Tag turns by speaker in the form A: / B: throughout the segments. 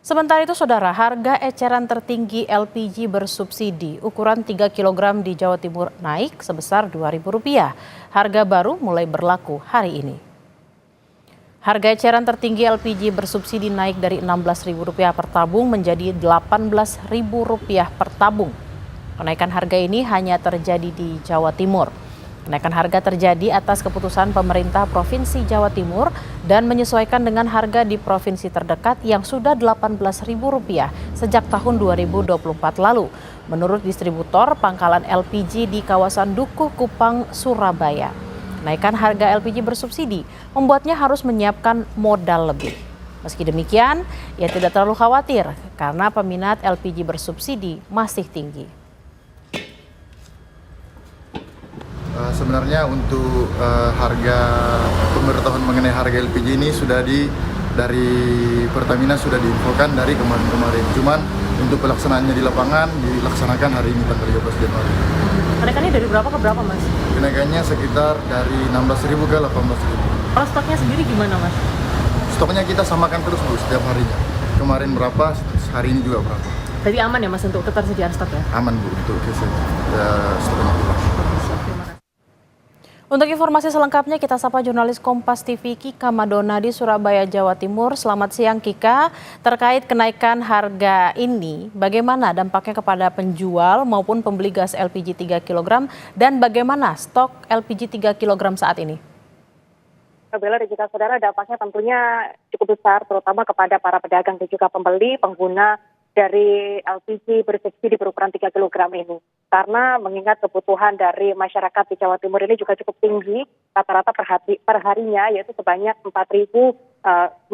A: Sementara itu, Saudara, harga eceran tertinggi LPG bersubsidi ukuran 3 kg di Jawa Timur naik sebesar Rp2.000. Harga baru mulai berlaku hari ini. Harga eceran tertinggi LPG bersubsidi naik dari Rp16.000 per tabung menjadi Rp18.000 per tabung. Kenaikan harga ini hanya terjadi di Jawa Timur. Kenaikan harga terjadi atas keputusan pemerintah Provinsi Jawa Timur dan menyesuaikan dengan harga di provinsi terdekat yang sudah Rp18.000 sejak tahun 2024 lalu. Menurut distributor pangkalan LPG di kawasan Dukuh Kupang, Surabaya. Kenaikan harga LPG bersubsidi membuatnya harus menyiapkan modal lebih. Meski demikian, ia tidak terlalu khawatir karena peminat LPG bersubsidi masih tinggi.
B: Sebenarnya untuk harga pemberitahuan mengenai harga LPG ini dari Pertamina sudah diinfokan dari kemarin-kemarin. Cuman untuk pelaksanaannya di lapangan dilaksanakan hari ini tanggal 13 Januari.
A: Kenaikannya dari berapa ke berapa, Mas?
B: Kenaikannya sekitar dari 16.000 ke 18.000.
A: Kalau stoknya sendiri gimana, Mas?
B: Stoknya kita samakan terus Bu setiap harinya. Kemarin berapa, hari ini juga berapa.
A: Berarti aman ya, Mas, untuk ketersediaan stok ya?
B: Aman Bu untuk stoknya kita.
A: Untuk informasi selengkapnya kita sapa jurnalis Kompas TV Kika Madona di Surabaya, Jawa Timur. Selamat siang Kika, terkait kenaikan harga ini bagaimana dampaknya kepada penjual maupun pembeli gas LPG 3 kg dan bagaimana stok LPG 3 kg saat ini?
C: Bella dan juga saudara, dampaknya tentunya cukup besar terutama kepada para pedagang dan juga pembeli pengguna dari LPG bersubsidi berukuran 3 kg ini. Karena mengingat kebutuhan dari masyarakat di Jawa Timur ini juga cukup tinggi, rata-rata per harinya yaitu sebanyak 4.500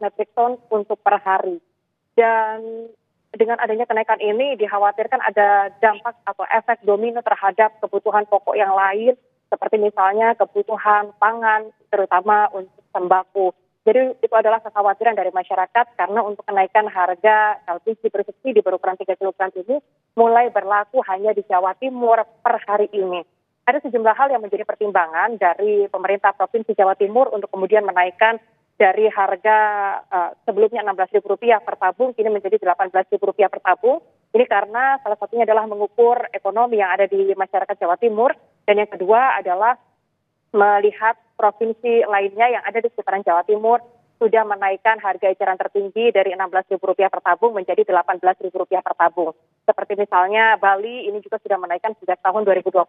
C: metrik ton untuk per hari. Dan dengan adanya kenaikan ini dikhawatirkan ada dampak atau efek domino terhadap kebutuhan pokok yang lain, seperti misalnya kebutuhan pangan, terutama untuk sembako. Jadi itu adalah kekhawatiran dari masyarakat karena untuk kenaikan harga LPG bersubsidi berukuran 3 kg ini mulai berlaku hanya di Jawa Timur per hari ini. Ada sejumlah hal yang menjadi pertimbangan dari pemerintah Provinsi Jawa Timur untuk kemudian menaikkan dari harga sebelumnya Rp16.000 per tabung, kini menjadi Rp18.000 per tabung. Ini karena salah satunya adalah mengukur ekonomi yang ada di masyarakat Jawa Timur, dan yang kedua adalah melihat provinsi lainnya yang ada di sekitaran Jawa Timur sudah menaikkan harga eceran tertinggi dari Rp16.000 per tabung menjadi Rp18.000 per tabung. Seperti misalnya Bali ini juga sudah menaikkan sejak tahun 2023,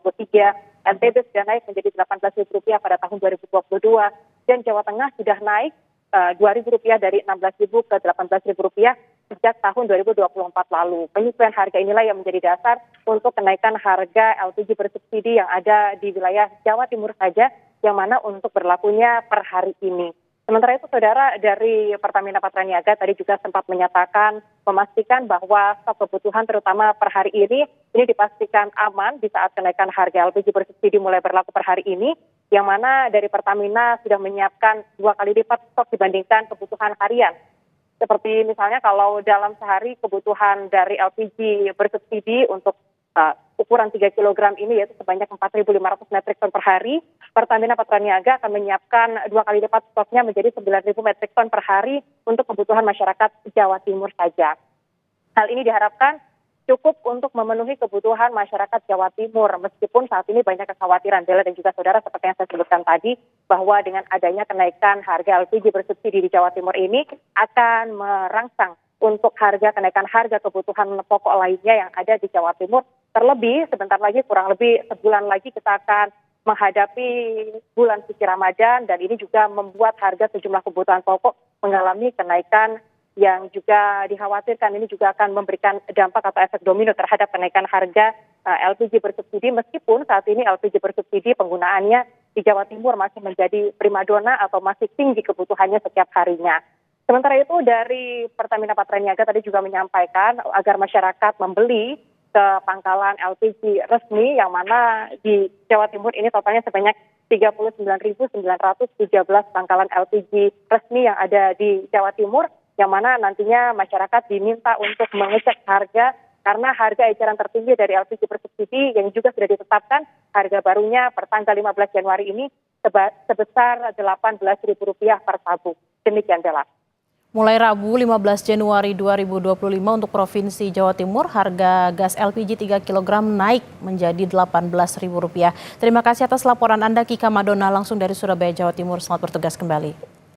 C: NTB sudah naik menjadi Rp18.000 pada tahun 2022, dan Jawa Tengah sudah naik Rp2.000 dari Rp16.000 ke Rp18.000 sejak tahun 2024 lalu. Penyesuaian harga inilah yang menjadi dasar untuk kenaikan harga LPG bersubsidi yang ada di wilayah Jawa Timur saja, yang mana untuk berlakunya per hari ini. Sementara itu, saudara, dari Pertamina Patraniaga tadi juga sempat memastikan bahwa stok kebutuhan terutama per hari ini dipastikan aman di saat kenaikan harga LPG bersubsidi mulai berlaku per hari ini, yang mana dari Pertamina sudah menyiapkan 2 kali lipat stok dibandingkan kebutuhan harian. Seperti misalnya kalau dalam sehari kebutuhan dari LPG bersubsidi untuk ukuran 3 kg ini yaitu sebanyak 4.500 metrik ton per hari, Pertamina Patraniaga akan menyiapkan 2 kali lipat stoknya menjadi 9.000 metrik ton per hari untuk kebutuhan masyarakat Jawa Timur saja. Hal ini diharapkan cukup untuk memenuhi kebutuhan masyarakat Jawa Timur, meskipun saat ini banyak kekhawatiran, Bella dan juga saudara, seperti yang saya sebutkan tadi, bahwa dengan adanya kenaikan harga LPG bersubsidi di Jawa Timur ini akan merangsang untuk kenaikan harga kebutuhan pokok lainnya yang ada di Jawa Timur. Terlebih sebentar lagi, kurang lebih sebulan lagi kita akan menghadapi bulan suci Ramadan, dan ini juga membuat harga sejumlah kebutuhan pokok mengalami kenaikan yang juga dikhawatirkan ini juga akan memberikan dampak atau efek domino terhadap kenaikan harga LPG bersubsidi, meskipun saat ini LPG bersubsidi penggunaannya di Jawa Timur masih menjadi primadona atau masih tinggi kebutuhannya setiap harinya. Sementara itu dari Pertamina Patraniaga tadi juga menyampaikan agar masyarakat membeli ke pangkalan LPG resmi, yang mana di Jawa Timur ini totalnya sebanyak 39.917 pangkalan LPG resmi yang ada di Jawa Timur, yang mana nantinya masyarakat diminta untuk mengecek harga, karena harga eceran tertinggi dari LPG bersubsidi yang juga sudah ditetapkan harga barunya per tanggal 15 Januari ini sebesar Rp18.000 per tabung. Demikian, Bella.
A: Mulai Rabu 15 Januari 2025 untuk Provinsi Jawa Timur, harga gas LPG 3 kg naik menjadi Rp18.000. Terima kasih atas laporan Anda, Kika Madona, langsung dari Surabaya, Jawa Timur. Selamat bertugas kembali.